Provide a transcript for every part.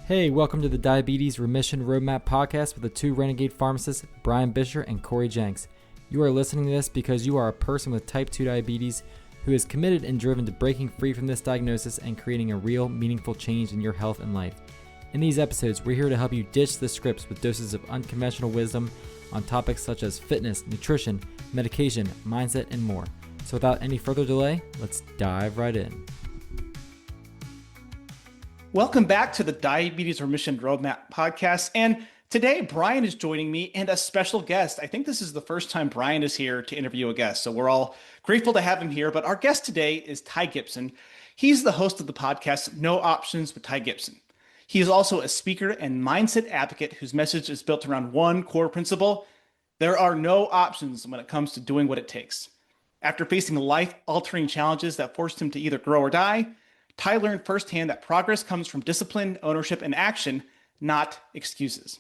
Hey, welcome to the Diabetes Remission Roadmap podcast with the two renegade pharmacists, Brian Bisher and Corey Jenks. You are listening to this because you are a person with type 2 diabetes who is committed and driven to breaking free from this diagnosis and creating a real, meaningful change in your health and life. In these episodes, we're here to help you ditch the scripts with doses of unconventional wisdom on topics such as fitness, nutrition, medication, mindset, and more. So without any further delay, let's dive right in. Welcome back to the Diabetes Remission Roadmap podcast. And today, Brian is joining me and a special guest. I think this is the first time Brian is here to interview a guest. So we're all grateful to have him here. But our guest today is Ty Gipson. He's the host of the podcast, No Options with Ty Gipson. He is also a speaker and mindset advocate whose message is built around one core principle: there are no options when it comes to doing what it takes. After facing life-altering challenges that forced him to either grow or die, Ty learned firsthand that progress comes from discipline, ownership, and action, not excuses.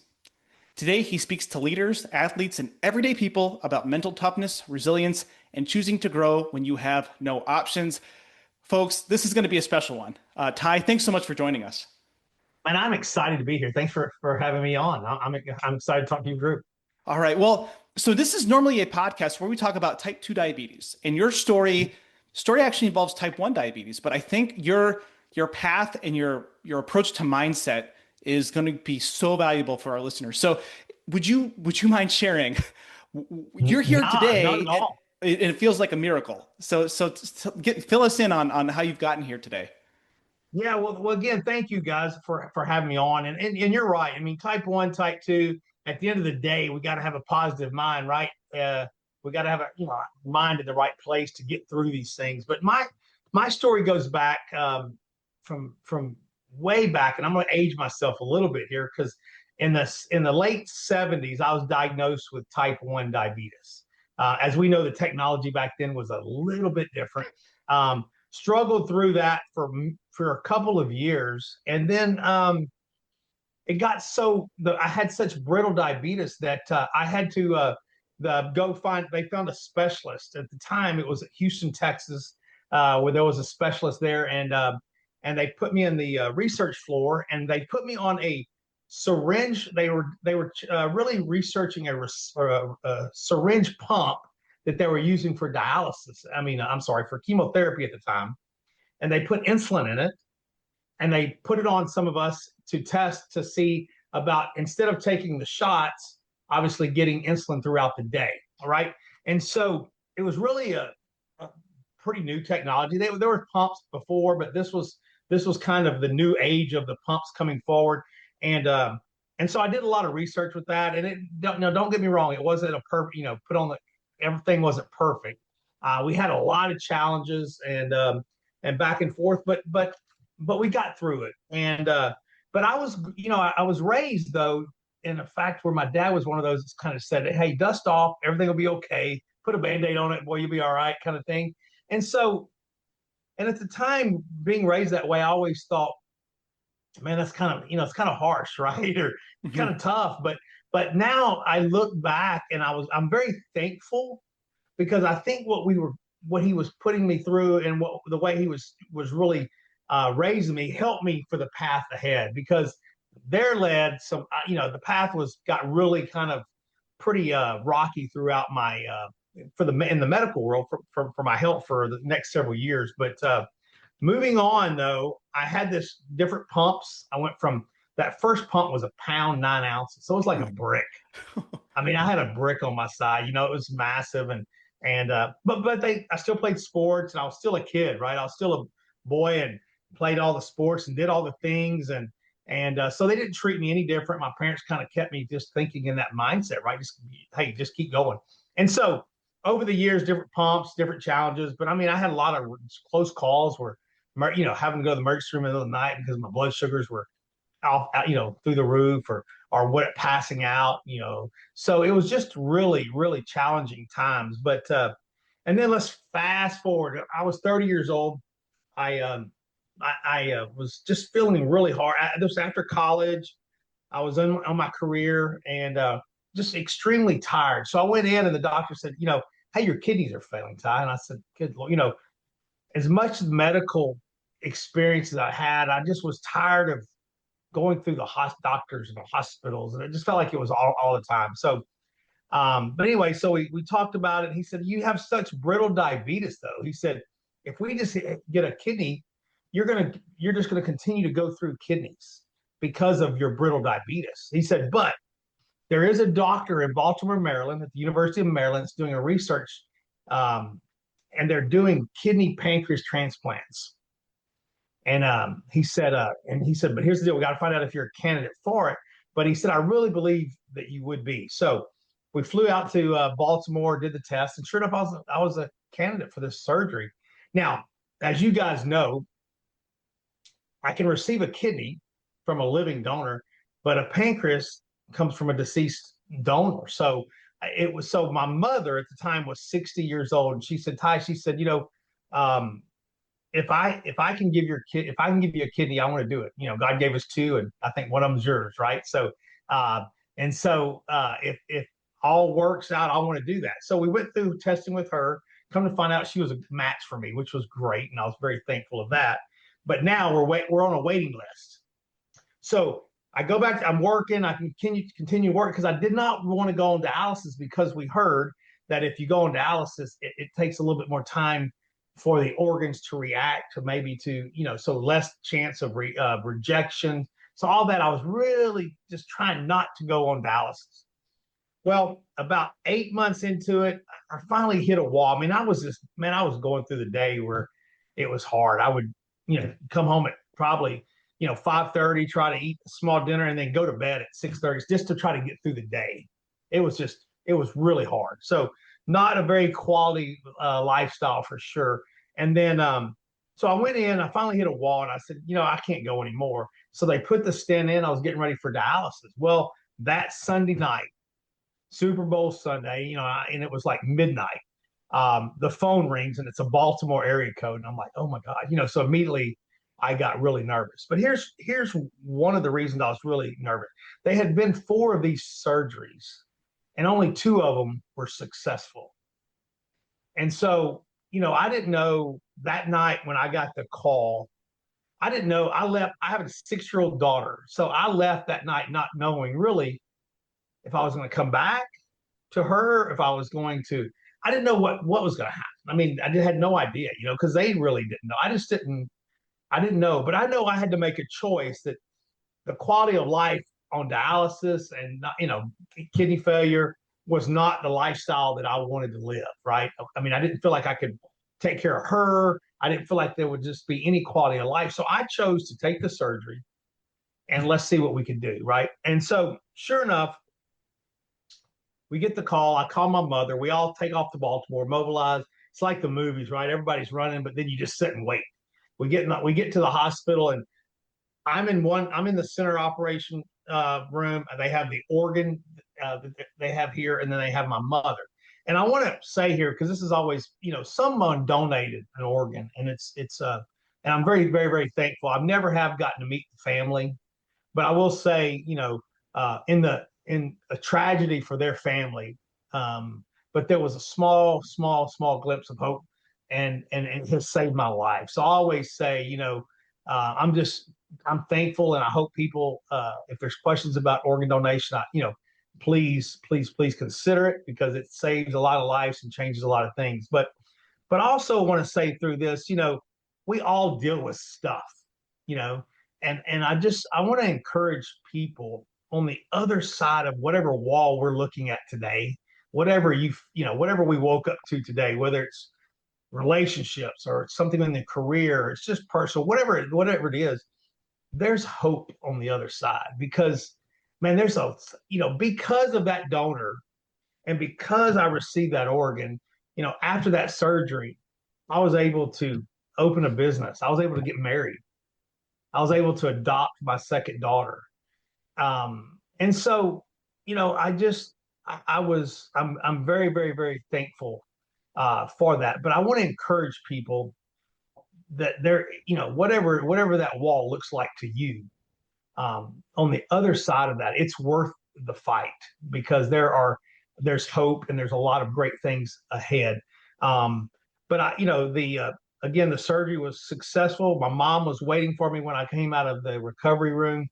Today, he speaks to leaders, athletes, and everyday people about mental toughness, resilience, and choosing to grow when you have no options. Folks, this is going to be a special one. Ty, thanks so much for joining us. And I'm excited to be here. Thanks for having me on. I'm excited to talk to your group. All right. Well, so this is normally a podcast where we talk about type 2 diabetes, and your story actually involves type 1 diabetes, but I think your path and your approach to mindset is going to be so valuable for our listeners. So would you mind sharing? You're here today, and it feels like a miracle. So fill us in on how you've gotten here today. Yeah, well, again, thank you guys for having me on. And you're right. I mean, type 1, type 2, at the end of the day, we got to have a positive mind, right? We got to have a mind in the right place to get through these things. But my story goes back from way back, and I'm going to age myself a little bit here because in the late 70s, I was diagnosed with type 1 diabetes. As we know, the technology back then was a little bit different. Struggled through that for a couple of years, and then it got I had such brittle diabetes that I had to they found a specialist. At the time, it was at Houston, Texas, where there was a specialist there, and they put me in the research floor, and they put me on a syringe. They were really researching a syringe pump that they were using for dialysis. For chemotherapy at the time. And they put insulin in it, and they put it on some of us to test to see about, instead of taking the shots, obviously getting insulin throughout the day. All right. And so it was really a pretty new technology. There were pumps before, but this was kind of the new age of the pumps coming forward. And so I did a lot of research with that. And don't get me wrong, it wasn't a perfect, everything wasn't perfect. We had a lot of challenges and back and forth, but we got through it. And but I was raised though in a fact where my dad was one of those that kind of said, "Hey, dust off, everything will be okay. Put a Band-Aid on it, boy, you'll be all right," kind of thing. And at the time, being raised that way, I always thought, man, that's kind of it's kind of harsh, right, or kind of tough. But now I look back and I'm very thankful, because I think what he was putting me through and the way he was really raising me helped me for the path ahead, because there led some, the path got really kind of pretty rocky throughout my in the medical world for my health for the next several years. But moving on though, I had this different pumps. I went from, that first pump was 1 pound 9 ounces, so it was like a brick. I mean, I had a brick on my side. It was massive, but I still played sports, and I was still a kid, right? I was still a boy and played all the sports and did all the things, and so they didn't treat me any different. My parents kind of kept me just thinking in that mindset, right? Just keep going. And so over the years, different pumps, different challenges, but I mean, I had a lot of close calls where, having to go to the emergency room in the middle of the night because my blood sugars were off, through the roof, or passing out, So it was just really, really challenging times. But and then let's fast forward. I was 30 years old. I was just feeling really hard. This was after college. I was on my career and just extremely tired. So I went in, and the doctor said, "Hey, your kidneys are failing, Ty." And I said, "Good Lord," as much medical experience as I had, I just was tired of going through the doctors and the hospitals, and it just felt like it was all the time. So, but anyway, so we talked about it. He said, "You have such brittle diabetes, though." He said, "If we just get a kidney, you're just gonna continue to go through kidneys because of your brittle diabetes." He said, "But there is a doctor in Baltimore, Maryland, at the University of Maryland, that's doing a research, and they're doing kidney pancreas transplants." And he said, but here's the deal: we got to find out if you're a candidate for it. But he said, "I really believe that you would be." So we flew out to Baltimore, did the test, and sure enough, I was a candidate for this surgery. Now, as you guys know, I can receive a kidney from a living donor, but a pancreas comes from a deceased donor. So my mother at the time was 60 years old, and she said, "Ty," she said, if I can give you a kidney, I want to do it. God gave us two, and I think one of them's yours, right? So if all works out, I want to do that." So we went through testing with her. Come to find out, she was a match for me, which was great, and I was very thankful of that. But now we're on a waiting list. So I go back. I'm working. I continue working because I did not want to go on dialysis, because we heard that if you go on dialysis, it takes a little bit more time for the organs to react so less chance of rejection. So all that, I was really just trying not to go on dialysis. Well, about 8 months into it, I finally hit a wall. I mean, I was going through the day where it was hard. I would, come home at probably, 5:30, try to eat a small dinner, and then go to bed at 6:30 just to try to get through the day. It was really hard. So not a very quality lifestyle for sure. And then, so I went in, I finally hit a wall, and I said, I can't go anymore. So they put the stent in. I was getting ready for dialysis. Well, that Sunday night, Super Bowl Sunday, and it was like midnight. The phone rings, and it's a Baltimore area code, and I'm like, oh my God, so immediately I got really nervous. But here's one of the reasons I was really nervous. They had been 4 of these surgeries, and only 2 of them were successful. And so, I didn't know that night when I got the call. I didn't know. I left. I have a 6-year-old daughter, so I left that night not knowing really if I was going to come back to her, if I was going to. I didn't know what was going to happen. I mean, I had no idea, because they really didn't know. I didn't know, but I know I had to make a choice that the quality of life on dialysis and kidney failure was not the lifestyle that I wanted to live. Right? I mean, I didn't feel like I could take care of her. I didn't feel like there would just be any quality of life. So I chose to take the surgery, and let's see what we could do. Right? And so, sure enough, we get the call. I call my mother. We all take off to Baltimore, mobilize. It's like the movies, right? Everybody's running, but then you just sit and wait. We get to the hospital, and I'm in the center operation room. They have the organ that they have here, and then they have my mother. And I want to say here, because this is always, someone donated an organ, and and I'm very, very, very thankful. I've never have gotten to meet the family, but I will say, in a tragedy for their family, but there was a small glimpse of hope, and it has saved my life. So I always say, I'm thankful, and I hope people, if there's questions about organ donation, please consider it, because it saves a lot of lives and changes a lot of things. But I also want to say through this, we all deal with stuff, and I want to encourage people on the other side of whatever wall we're looking at today, whatever whatever we woke up to today, whether it's relationships or it's something in the career, or it's just personal, whatever it is, there's hope on the other side. Because, man, because of that donor, and because I received that organ, after that surgery, I was able to open a business. I was able to get married. I was able to adopt my second daughter. And so, I'm very, very, very thankful for that. But I want to encourage people that whatever that wall looks like to you, on the other side of that, it's worth the fight, because there's hope, and there's a lot of great things ahead. But again, the surgery was successful. My mom was waiting for me when I came out of the recovery room.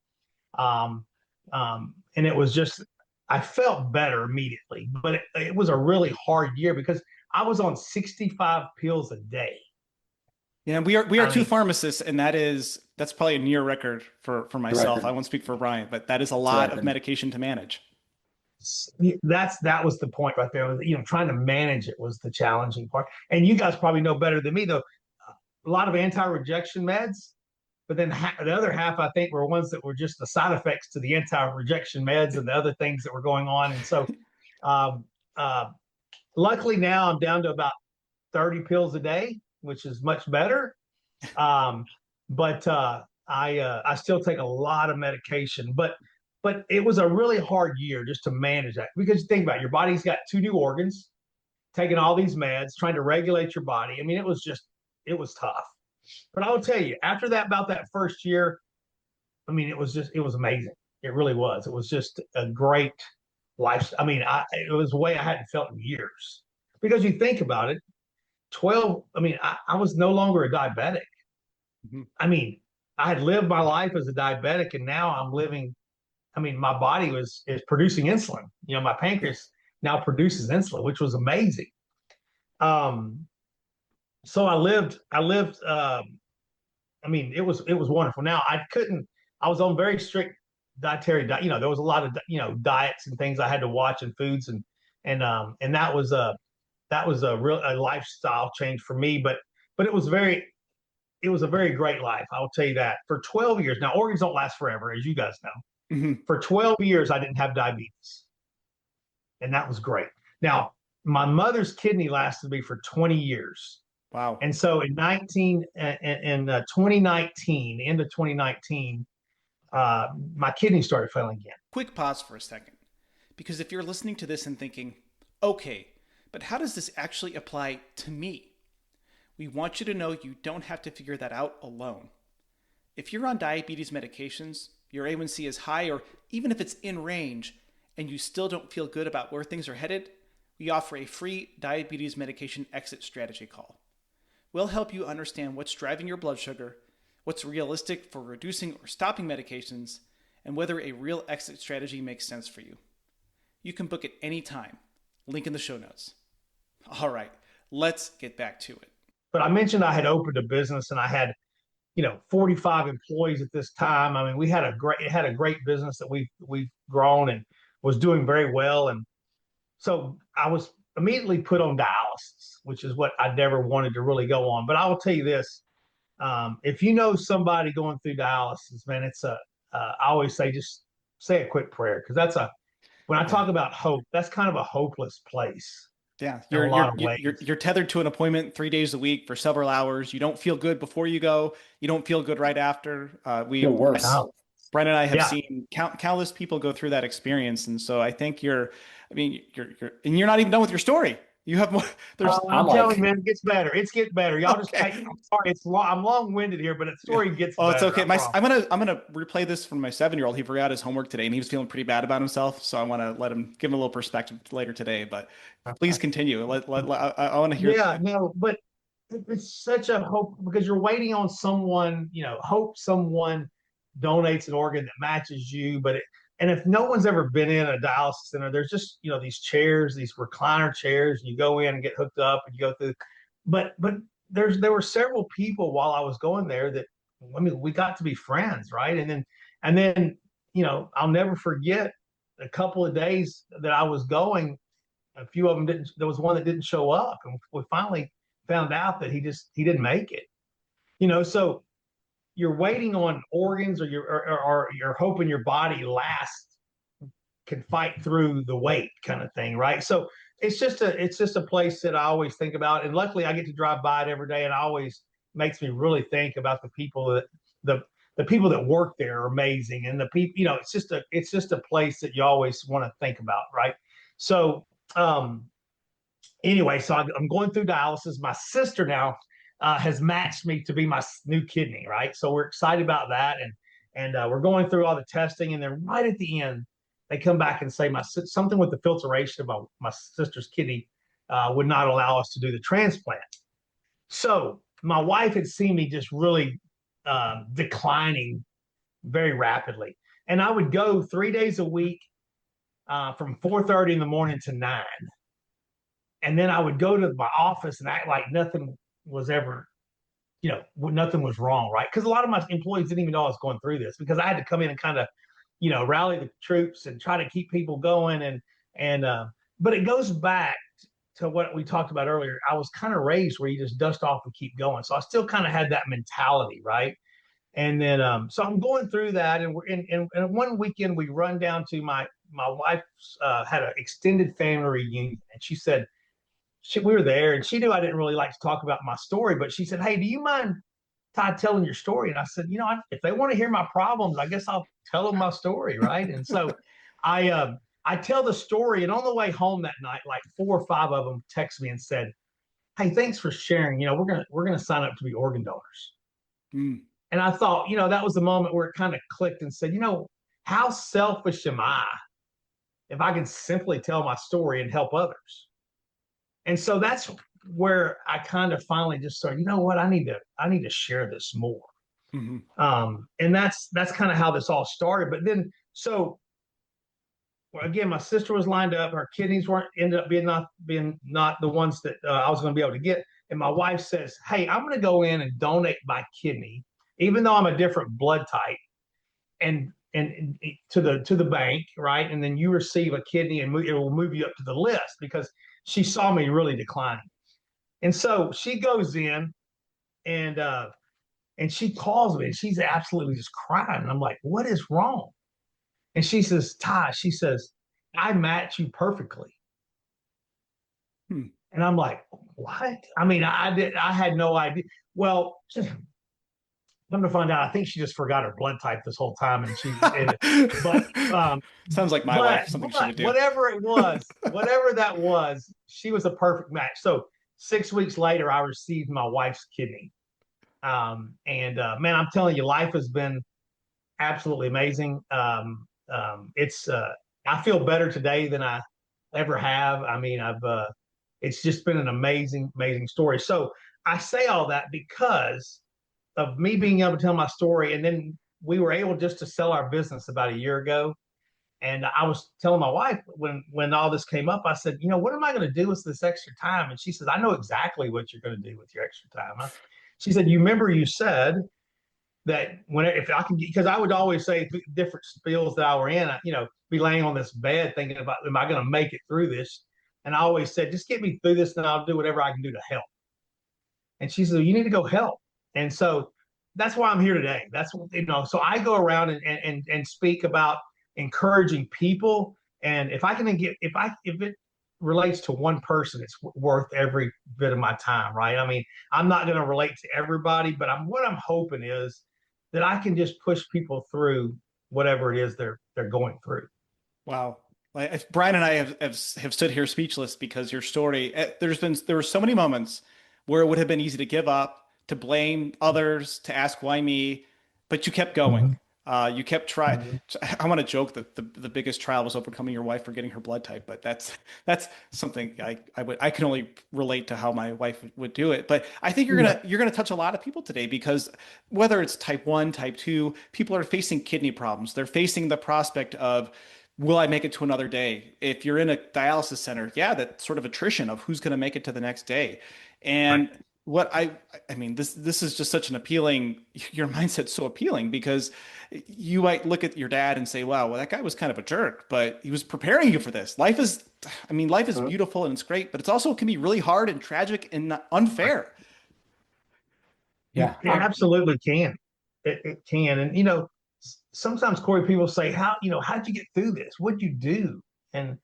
Um, and it was just, I felt better immediately, but it was a really hard year because I was on 65 pills a day. Yeah, we are I two mean, pharmacists, and that's probably a near record for The myself. I record. won't speak for Brian, but that is a It's a lot of record. medication to manage. that was the point right there. Trying to manage it was the challenging part. And you guys probably know better than me, though. A lot of anti-rejection meds, but then the other half, I think, were ones that were just the side effects to the anti-rejection meds and the other things that were going on. And so, um, uh, luckily now I'm down to about 30 pills a day, which is much better. Um, but I still take a lot of medication. But it was a really hard year just to manage that because think about it, your body's got two new organs, taking all these meds, trying to regulate your body. I mean, it was tough. But I'll tell you, after that, about that first year, I mean, it was amazing. It really was. It was just a great life. I mean, it was a way I hadn't felt in years because you think about it, 12, I mean, I was no longer a diabetic. Mhm. I mean, I had lived my life as a diabetic and now I'm living, I mean, my body is producing insulin. My pancreas now produces insulin, which was amazing. Um, so I mean, it was wonderful. Now I was on very strict dietary diet. There was a lot of, diets and things I had to watch and foods and that was a real a lifestyle change for me, but it was a very great life. I'll tell you that. For 12 years. Now, organs don't last forever, as you guys know. Mhm. For 12 years, I didn't have diabetes, and that was great. Now, my mother's kidney lasted me for 20 years. Wow. And so in 2019, end of 2019, my kidney started failing again. Quick pause for a second. Because if you're listening to this and thinking, okay, but how does this actually apply to me? We want you to know you don't have to figure that out alone. If you're on diabetes medications, your A1C is high, or even if it's in range, and you still don't feel good about where things are headed, we offer a free diabetes medication exit strategy call. We'll help you understand what's driving your blood sugar, what's realistic for reducing or stopping medications, and whether a real exit strategy makes sense for you. You can book it anytime. Link in the show notes. All right, let's get back to it. But I mentioned I had opened a business and I had 45 employees at this time. I mean, it had a great business that we've grown and was doing very well. And so I was immediately put on dialysis, which is what I never wanted to really go on. But I will tell you this: if you know somebody going through dialysis, man, I always say just say a quick prayer because when I Yeah. talk about hope, that's kind of a hopeless place Yeah, in a lot of ways. you're tethered to an appointment 3 days a week for several hours. You don't feel good before you go. You don't feel good right after. Feel worse. Brent and I have Yeah. seen countless people go through that experience, and so I think and you're not even done with your story. You have more. There's I'm I'm like, telling you, man, it gets better. It's getting better. Y'all just Okay. take. I'm sorry, I'm long-winded here, but the story gets Oh, it's better. okay. I promise. I'm gonna replay this from my 7-year-old. He forgot his homework today, and he was feeling pretty bad about himself. So I want to give him a little perspective later today. But please continue. I want to hear. Yeah, no, but it's such a hope because you're waiting on someone. Hope someone donates an organ that matches you. And if no one's ever been in a dialysis center, there's just these chairs, these recliner chairs, and you go in and get hooked up, and you go through. But there were several people while I was going there that I mean we got to be friends, right? And then I'll never forget a couple of days that I was going. A few of them didn't. There was one that didn't show up, and we finally found out that he didn't make it. So you're waiting on organs, or you're hoping your body can fight through the wait, kind of thing, right? So it's just a place that I always think about, and luckily I get to drive by it every day, and it always makes me really think about the people the people that work there are amazing, and the people. It's just a place that you always want to think about, right? So anyway, so I'm going through dialysis. My sister now has matched me to be my new kidney, right? So we're excited about that, and we're going through all the testing, and then right at the end, they come back and say something with the filtration of my sister's kidney would not allow us to do the transplant. So my wife had seen me just really declining very rapidly. And I would go 3 days a week from 4:30 in the morning to 9. And then I would go to my office and act like nothing was ever, nothing was wrong, right? Because a lot of my employees didn't even know I was going through this, because I had to come in and kind of, rally the troops and try to keep people going. But it goes back to what we talked about earlier. I was kind of raised where you just dust off and keep going. So I still kind of had that mentality, right? And then, so I'm going through that, and we're and one weekend we run down to my wife had an extended family reunion, and she said, we were there, and she knew I didn't really like to talk about my story, but she said, "Hey, do you mind, Ty, telling your story?" And I said, if they want to hear my problems, I guess I'll tell them my story, right? And so I tell the story, and on the way home that night, like 4 or 5 of them text me and said, "Hey, thanks for sharing. We're gonna sign up to be organ donors." Mm. And I thought, that was the moment where it kind of clicked and said, how selfish am I if I can simply tell my story and help others? And so that's where I kind of finally just started, what, I need to share this more. Mm-hmm. And that's kind of how this all started. But then, so again, my sister was lined up. Her kidneys ended up being not the ones that I was going to be able to get. And my wife says, "Hey, I'm going to go in and donate my kidney, even though I'm a different blood type, and to the bank, right? And then you receive a kidney, and it will move you up to the list," because she saw me really declining. And so she goes in, and she calls me, and she's absolutely just crying. And I'm like, "What is wrong?" And she says, "Ty," she says, "I match you perfectly." And I'm like, "What?" I mean, I had no idea. Well, come to find out, I think she just forgot her blood type this whole time, and sounds like my wife, something she would do. Whatever it was, whatever that was, she was a perfect match. So 6 weeks later, I received my wife's kidney. Man, I'm telling you, life has been absolutely amazing. I feel better today than I ever have. I mean, it's just been an amazing, amazing story. So I say all that because of me being able to tell my story. And then we were able just to sell our business about a year ago. And I was telling my wife when all this came up, I said, "What am I going to do with this extra time?" And she says, "I know exactly what you're going to do with your extra time." She said, "You remember you said that if I can, because I would always say different spills that I were in, be laying on this bed thinking about, am I going to make it through this?" And I always said, "Just get me through this and I'll do whatever I can do to help." And she said, "You need to go help." And so that's why I'm here today. That's, so I go around and speak about encouraging people. And if it relates to one person, it's worth every bit of my time, right? I mean, I'm not going to relate to everybody, but what I'm hoping is that I can just push people through whatever it is they're going through. Wow. Like, Brian and I have stood here speechless because your story, there were so many moments where it would have been easy to give up, to blame others, to ask why me, but you kept going. You kept trying. I want to joke that the biggest trial was overcoming your wife for getting her blood type, but that's something I can only relate to how my wife would do it. But I think you're gonna touch a lot of people today, because whether it's type 1, type 2, people are facing kidney problems. They're facing the prospect of, will I make it to another day? If you're in a dialysis center, yeah, that sort of attrition of who's going to make it to the next day. And what I mean, this is just such an appealing, your mindset's so appealing, because you might look at your dad and say, wow, well, that guy was kind of a jerk, but he was preparing you for this. Life is beautiful and it's great, but it's also can be really hard and tragic and unfair. Yeah, it absolutely can. It can. And, sometimes, Corey, people say, how'd you get through this? What'd you do? And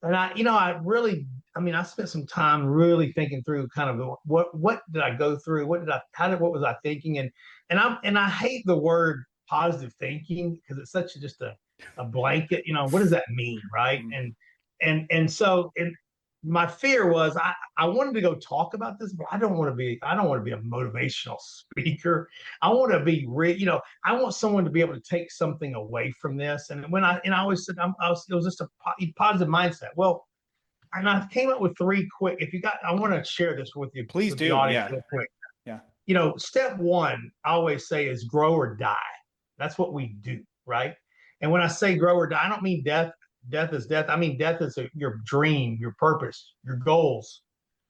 I spent some time really thinking through kind of what did I go through? What was I thinking? And I hate the word positive thinking, because it's such just a blanket, what does that mean? Right. So my fear was I wanted to go talk about this, but I don't want to be a motivational speaker. I want to be I want someone to be able to take something away from this. And I always said it was just a positive mindset. Well, and I came up with 3 quick. I want to share this with you. Please do. The audience real quick. Yeah. Step 1, I always say, is grow or die. That's what we do, right? And when I say grow or die, I don't mean death. Death is death. I mean death is your dream, your purpose, your goals,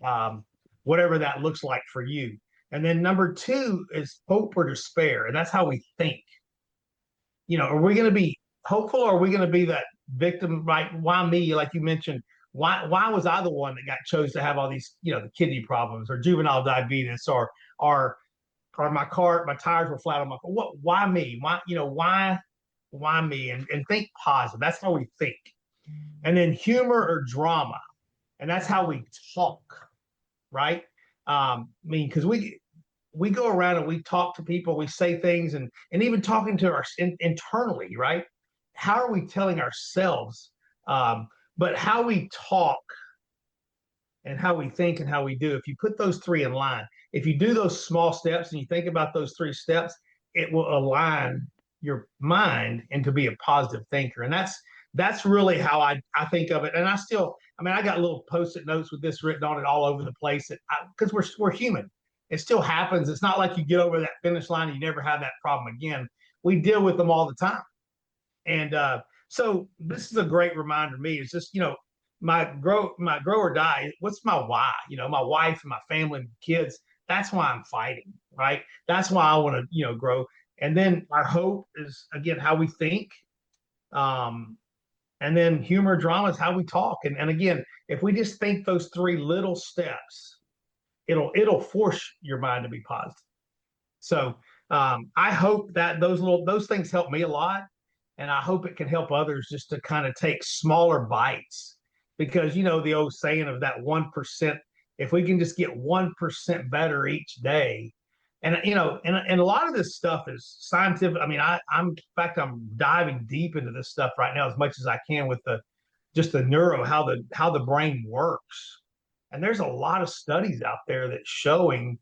um, whatever that looks like for you. And then number two is hope or despair, and that's how we think. Are we going to be hopeful, or are we going to be that victim? Right? Why me? Like you mentioned, why was I the one that got chose to have all these, the kidney problems or juvenile diabetes or or my tires were flat on my car. Why me? Why me? And think positive. That's how we think. And then humor or drama, and that's how we talk, right? Because we go around and we talk to people, we say things, and even talking to our internally, right? How are we telling ourselves? But how we talk and how we think and how we do. If you put those three in line, if you do those small steps and you think about those three steps, it will align your mind into be a positive thinker. And that's really how I think of it. And I got little post-it notes with this written on it all over the place because we're human. It still happens. It's not like you get over that finish line and you never have that problem again. We deal with them all the time. And so this is a great reminder to me. It's just, my grow or die. What's my why? My wife and my family and kids. That's why I'm fighting, right? That's why I want to, grow. And then our hope is again how we think. And then humor, drama is how we talk. And again, if we just think those three little steps, it'll force your mind to be positive. So I hope that those things help me a lot, and I hope it can help others just to kind of take smaller bites, because the old saying of that 1%. If we can just get 1% better each day, and and a lot of this stuff is scientific. I mean, in fact, I'm diving deep into this stuff right now as much as I can with the neuro, how the brain works. And there's a lot of studies out there that's showing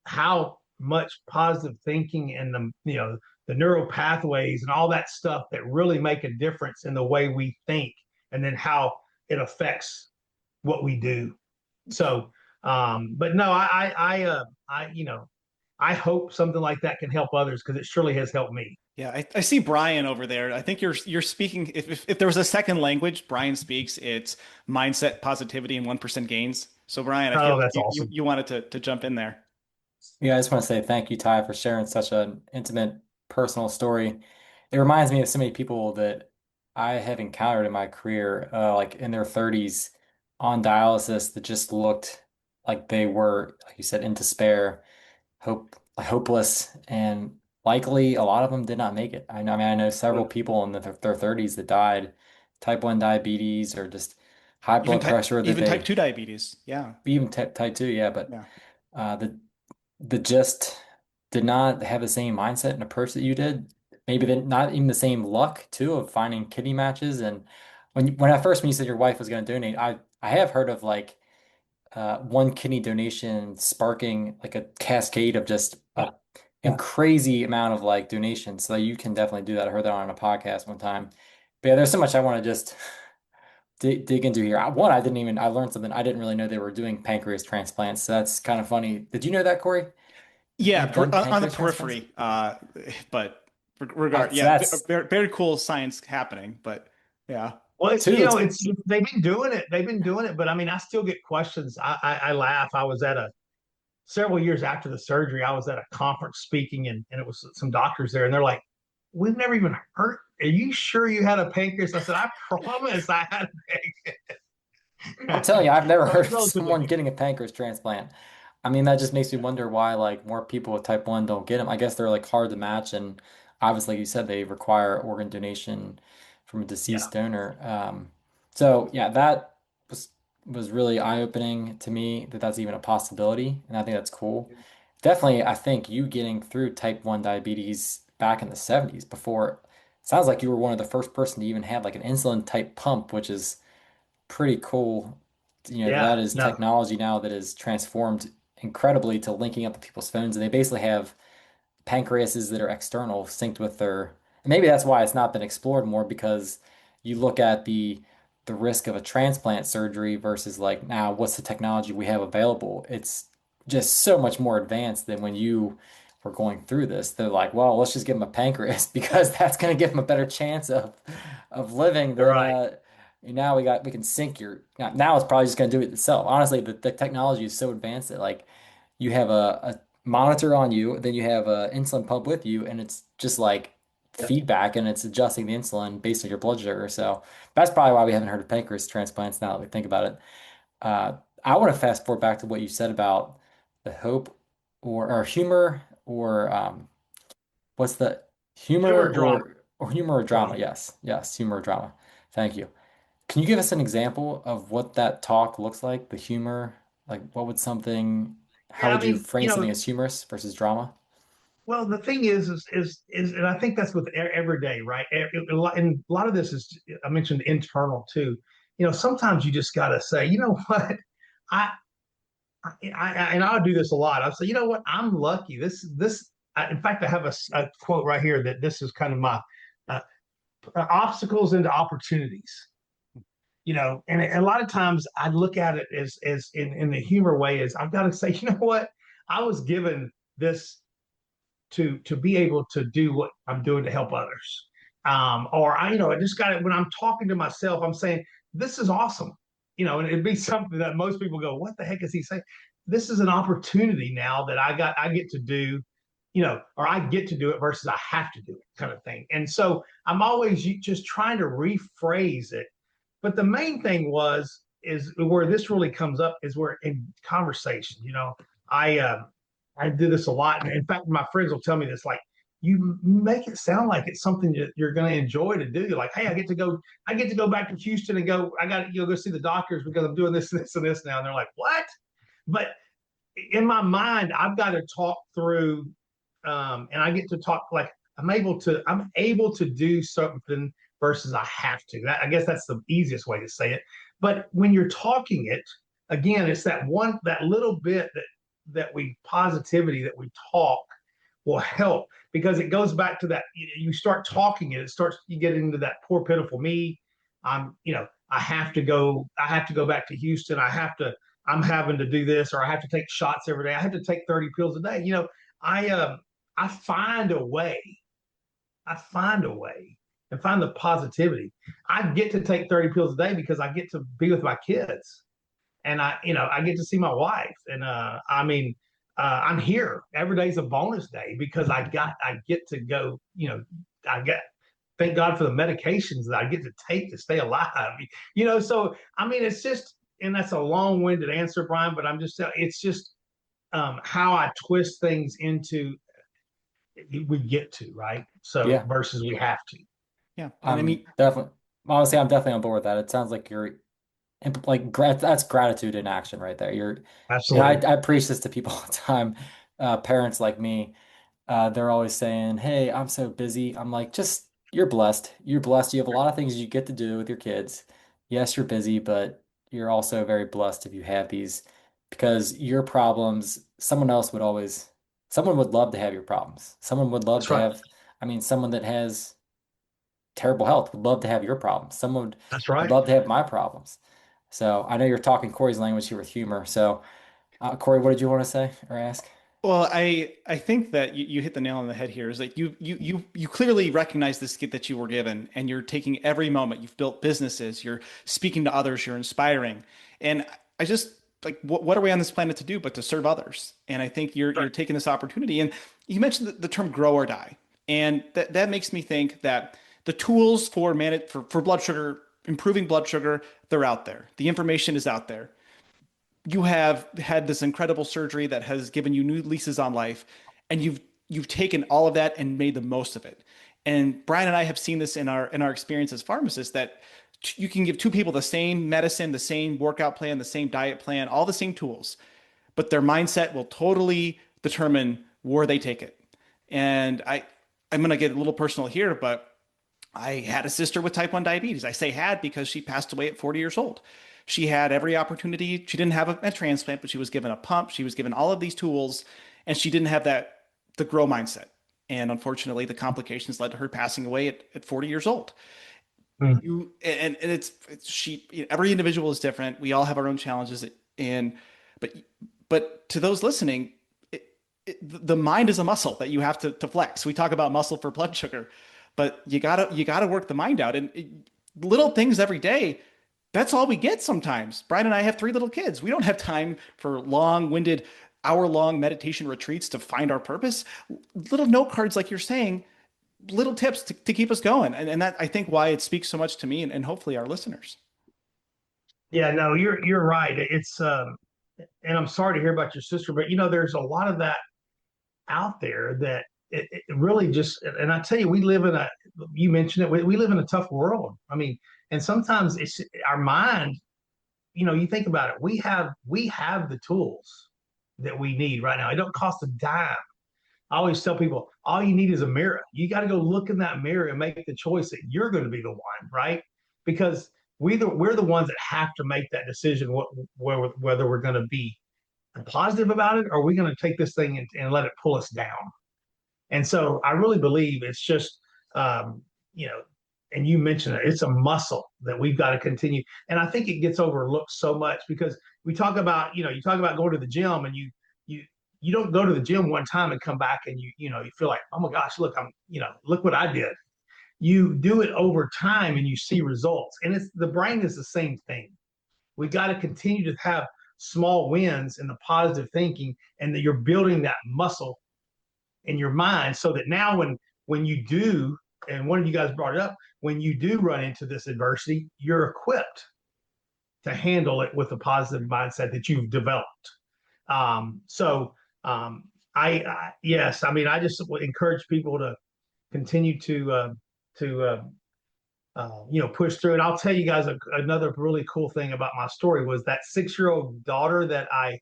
how much positive thinking and the neural pathways and all that stuff that really make a difference in the way we think, and then how it affects what we do. So, but no, I hope something like that can help others, because it surely has helped me. Yeah, I see Brian over there. I think you're speaking. If there was a second language Brian speaks, it's mindset, positivity, and 1% gains. So Brian, I feel Oh, like that's awesome. you wanted to jump in there. Yeah, I just want to say thank you, Ty, for sharing such an intimate, personal story. It reminds me of so many people that I have encountered in my career, like in their 30s on dialysis, that just looked like they were, like you said, in despair, hopeless, and likely a lot of them did not make it. I mean, I know several people in their 30s that died, type 1 diabetes or just high blood pressure that Even type they, 2 diabetes. Yeah. even type 2, yeah, but Yeah. the just did not have the same mindset and approach that you did. Maybe not even the same luck too of finding kidney matches. And when you said your wife was going to donate, I have heard of like one kidney donation sparking like a cascade of just a crazy amount of like donations. So you can definitely do that. I heard that on a podcast one time. But yeah, there's so much I want to just dig into here. I learned something. I didn't really know they were doing pancreas transplants. So that's kind of funny. Did you know that, Corey? Yeah, They've done on the pancreas transplants? periphery. But regard, So yeah, that's very, very cool science happening. But yeah. Well, two. it's they've been doing it. They've been doing it, but I mean, I still get questions. I laugh. I was at several years after the surgery, I was at a conference speaking, and it was some doctors there, and they're like, "We've never even heard. Are you sure you had a pancreas?" I said, "I promise I had a I'm pancreas." telling you, I've never heard of Relatively someone new. getting a pancreas transplant. I mean, that just makes me wonder why like more people with type 1 don't get them. I guess they're like hard to match, and obviously, like you said, they require organ donation from a Yeah, deceased donor. So yeah, that was was really eye-opening to me that that's even a possibility, and I think that's cool. Definitely, I think you getting through type 1 diabetes back in the 70s before, sounds like you were one of the first person to even have like an insulin type pump, which is pretty cool. yeah, That is no, technology now that is transformed incredibly to linking up with people's phones, and they basically have pancreases that are external synced with their. And maybe that's why it's not been explored more, because you look at the risk of a transplant surgery versus like now what's the technology we have available. It's just so much more advanced than when you we're going through this. They're like, well, let's just give him a pancreas because that's going to give him a better chance of living than Right. now we can sync your now it's probably just going to do it itself. Honestly, the technology is so advanced that like you have a monitor on you, then you have a insulin pump with you, and it's just like Yep. feedback and it's adjusting the insulin based on your blood sugar. So that's probably why we haven't heard of pancreas transplants now that we think about it. Uh, I want to fast forward back to what you said about the hope or humor or what's the Humor humor drama. or humor or drama? Drama. Yes, yes, humor or drama. Thank you. Can you give us an example of what that talk looks like? The humor, like what would something, how Yeah, I would you mean, frame something as humorous versus drama? well, the thing is, and I think that's with every day, right? And a lot of this is, I mentioned internal too. Sometimes you just got to say, you know what, I, and I'll do this a lot. I'll say, you know what, I'm lucky. In fact, I have a quote right here that this is kind of my uh, obstacles into opportunities. And a lot of times I look at it as in the humor way is I've got to say, you know what, I was given this to be able to do what I'm doing to help others. Or I just got it when I'm talking to myself, I'm saying, this is awesome. And it'd be something that most people go, what the heck is he saying? This is an opportunity now that I get to do, or I get to do it versus I have to do it kind of thing. And so I'm always just trying to rephrase it. But the main thing is where this really comes up is where in conversation, I I do this a lot. And in fact, my friends will tell me this, like, you make it sound like it's something that you're going to enjoy to do. Like, hey, I get to go back to Houston and I got to go see the doctors because I'm doing this, this, and this now. And they're like, what? But in my mind, I've got to talk through, and I get to talk like I'm able to do something versus I have to. I guess that's the easiest way to say it. But when you're talking it, again, it's that little bit that we positivity that we talk will help because it goes back to that you start talking it starts you get into that poor pitiful me. I have to go back to Houston. I'm having to do this, or I have to take shots every day. I have to take 30 pills a day. I find a way. I find a way and find the positivity. I get to take 30 pills a day because I get to be with my kids and I get to see my wife. And I'm here. Every day's a bonus day because I get to go, thank God for the medications that I get to take to stay alive. So I mean, it's just, and that's a long-winded answer, Brian, but it's just how I twist things into we get to, right? So Yeah, versus we have to. Yeah. And I I'm mean, definitely, honestly, I'm definitely on board with that. It sounds like you're that's gratitude in action right there. Absolutely. I preach this to people all the time. Parents like me, they're always saying, "Hey, I'm so busy." I'm like, just you're blessed. You're blessed. You have a lot of things you get to do with your kids. Yes, you're busy, but you're also very blessed if you have these because your problems, someone would love to have your problems. Someone would love That's to right. have, I mean, someone that has terrible health would love to have your problems. Someone That's would right. love to have my problems. So I know you're talking Corey's language here with humor. So, Corey, what did you want to say or ask? well, I think that you hit the nail on the head here. Is like you clearly recognize this gift that you were given, and you're taking every moment. You've built businesses. You're speaking to others. You're inspiring, and I just like what are we on this planet to do but to serve others? And I think you're Right. taking this opportunity. And you mentioned the term grow or die, and that makes me think that the tools for blood sugar, improving blood sugar, they're out there. The information is out there. You have had this incredible surgery that has given you new leases on life, and you've taken all of that and made the most of it. And Brian and I have seen this in our experience as pharmacists that you can give two people the same medicine, the same workout plan, the same diet plan, all the same tools, but their mindset will totally determine where they take it. And I'm going to get a little personal here, but I had a sister with type 1 diabetes. I say had because she passed away at 40 years old. She had every opportunity. She didn't have a transplant, but she was given a pump. She was given all of these tools, and she didn't have the grow mindset. And unfortunately, the complications led to her passing away at 40 years old. Mm. It's she, every individual is different. We all have our own challenges. And, but, but to those listening, the mind is a muscle that you have to flex. We talk about muscle for blood sugar, but you gotta work the mind out, and little things every day. That's all we get sometimes. Brian and I have three little kids. We don't have time for long-winded, hour-long meditation retreats to find our purpose. Little note cards, like you're saying, little tips to keep us going. And that I think why it speaks so much to me and hopefully our listeners. Yeah, no, you're right. It's and I'm sorry to hear about your sister, but there's a lot of that out there that it really just, and I tell you, you mentioned it, we live in a tough world. I mean, and sometimes it's our mind, you think about it, we have the tools that we need right now. It don't cost a dime. I always tell people, all you need is a mirror. You got to go look in that mirror and make the choice that you're going to be the one, right? Because we're the ones that have to make that decision, whether we're going to be positive about it, or are we going to take this thing and let it pull us down. And so I really believe it's just, um, you know, and you mentioned it, it's a muscle that we've got to continue. And I think it gets overlooked so much because we talk about, you talk about going to the gym, and you you don't go to the gym one time and come back and you feel like, oh my gosh, look, look what I did. You do it over time and you see results. And the brain is the same thing. We got to continue to have small wins in the positive thinking, and that you're building that muscle in your mind, so that now when you do, and one of you guys brought it up, when you do run into this adversity, you're equipped to handle it with a positive mindset that you've developed. So yes, I mean, I just would encourage people to continue to push through. And I'll tell you guys another really cool thing about my story was that 6-year-old daughter that I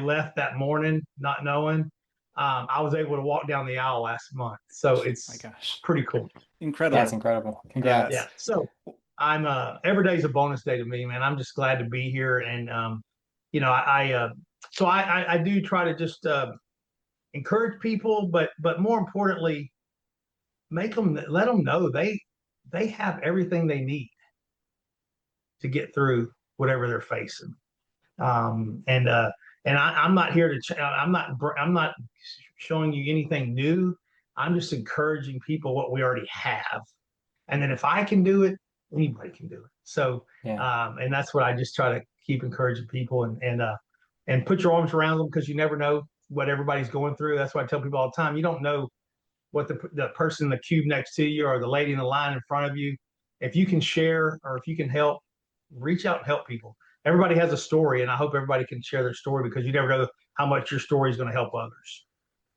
left that morning not knowing. I was able to walk down the aisle last month, so My it's gosh, pretty cool. incredible. That's incredible. Congrats. Yeah. So I'm every day's a bonus day to me, man. I'm just glad to be here, and I do try to just encourage people, but more importantly, let them know they have everything they need to get through whatever they're facing. I'm not here to. I'm not showing you anything new. I'm just encouraging people what we already have, and then if I can do it, anybody can do it. So, Yeah. and that's what I just try to keep encouraging people, and put your arms around them, because you never know what everybody's going through. That's why I tell people all the time. You don't know what the person in the cube next to you or the lady in the line in front of you. If you can share, or if you can help, reach out and help people. Everybody has a story, and I hope everybody can share their story, because you never know how much your story is going to help others.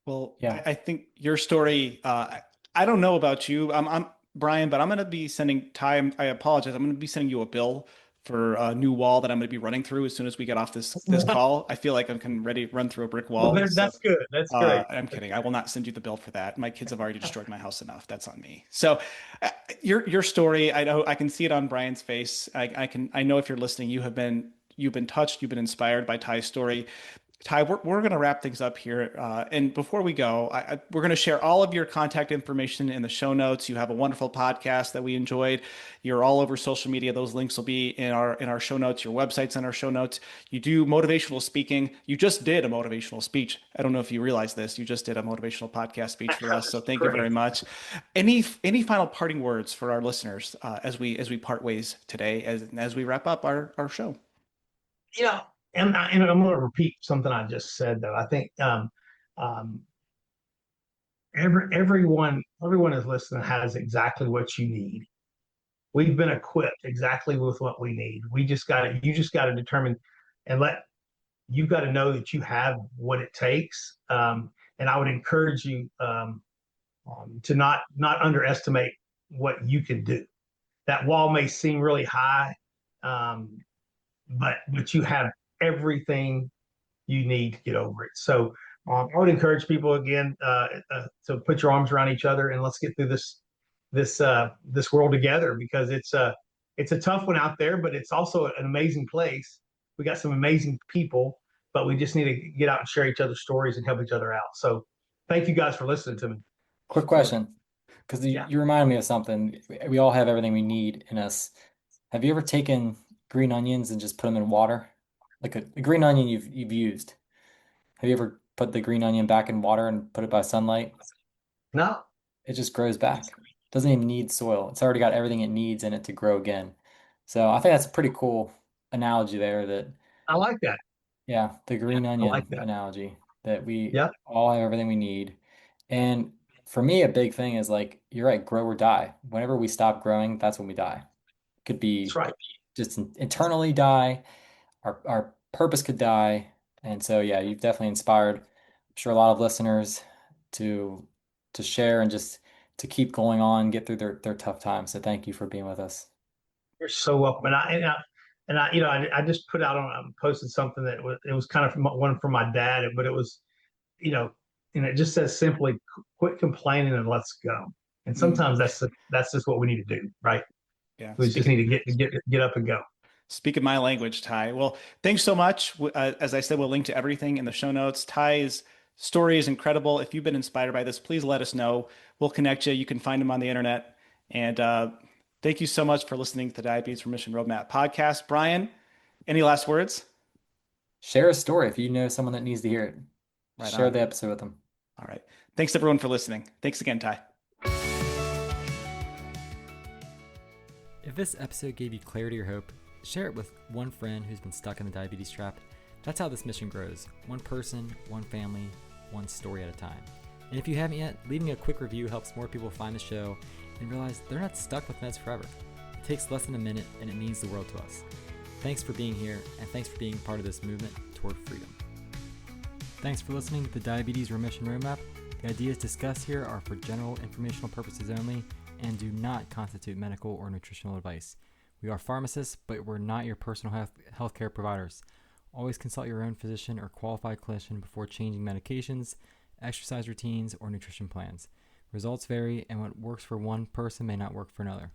Well, Yeah. I think your story, I don't know about you, I'm Brian, but I'm going to be sending Ty, I apologize. I'm going to be sending you a bill for a new wall that I'm going to be running through as soon as we get off this call. I feel like I'm ready to run through a brick Well, wall. So, that's good. That's great. I'm kidding. I will not send you the bill for that. My kids have already destroyed my house enough. That's on me. So, your story, I know I can see it on Brian's face. I know if you're listening, you've been touched, you've been inspired by Ty's story. Ty, we're going to wrap things up here. And before we go, we're going to share all of your contact information in the show notes. You have a wonderful podcast that we enjoyed. You're all over social media. Those links will be in our show notes. Your website's in our show notes. You do motivational speaking. You just did a motivational speech. I don't know if you realize this. You just did a motivational podcast speech for us. So thank you very much. Any final parting words for our listeners as we part ways today, as we wrap up our show? Yeah, and I'm going to repeat something I just said, though. I think um, everyone is listening has exactly what you need. We've been equipped exactly with what we need. You just got to determine, and you've got to know that you have what it takes. And I would encourage you to not underestimate what you can do. That wall may seem really high, um, but you have everything you need to get over it. So I would encourage people again to put your arms around each other, and let's get through this world together, because it's a tough one out there, but it's also an amazing place. We got some amazing people, but we just need to get out and share each other's stories and help each other out. So thank you guys for listening to me. Quick question, because Yeah. you remind me of something. We all have everything we need in us. Have you ever taken green onions and just put them in water? Like a green onion you've used. Have you ever put the green onion back in water and put it by sunlight, No, it just grows back. Doesn't even need soil. It's already got everything it needs in it to grow again. So I think that's a pretty cool analogy there that, I like that. yeah, the green I like onion that. analogy that we Yeah, all have everything we need. And for me, a big thing is like, you're right, grow or die. Whenever we stop growing, that's when we die. Could that's be right. just internally die, our purpose could die. And so, yeah, you've definitely inspired, I'm sure, a lot of listeners to share and just to keep going on, get through their tough times. So thank you for being with us. You're so welcome. I just put out posted something that was kind of one from my dad, but it was, you know, and it just says simply, quit complaining and let's go. And Mm, sometimes that's just what we need to do, right? yeah. We just need to get up and go. Speaking my language, Ty. Well, thanks so much. As I said, we'll link to everything in the show notes. Ty's story is incredible. If you've been inspired by this, please let us know. We'll connect you. You can find him on the internet. And thank you so much for listening to the Diabetes Remission Roadmap podcast. Brian, any last words? Share a story if you know someone that needs to hear it. Right Share on. the episode with them. All right. Thanks everyone for listening. Thanks again, Ty. If this episode gave you clarity or hope, share it with one friend who's been stuck in the diabetes trap. That's how this mission grows. One person, one family, one story at a time. And if you haven't yet, leaving a quick review helps more people find the show and realize they're not stuck with meds forever. It takes less than a minute and it means the world to us. Thanks for being here, and thanks for being part of this movement toward freedom. Thanks for listening to the Diabetes Remission Roadmap. The ideas discussed here are for general informational purposes only and do not constitute medical or nutritional advice. We are pharmacists, but we're not your personal healthcare providers. Always consult your own physician or qualified clinician before changing medications, exercise routines, or nutrition plans. Results vary, and what works for one person may not work for another.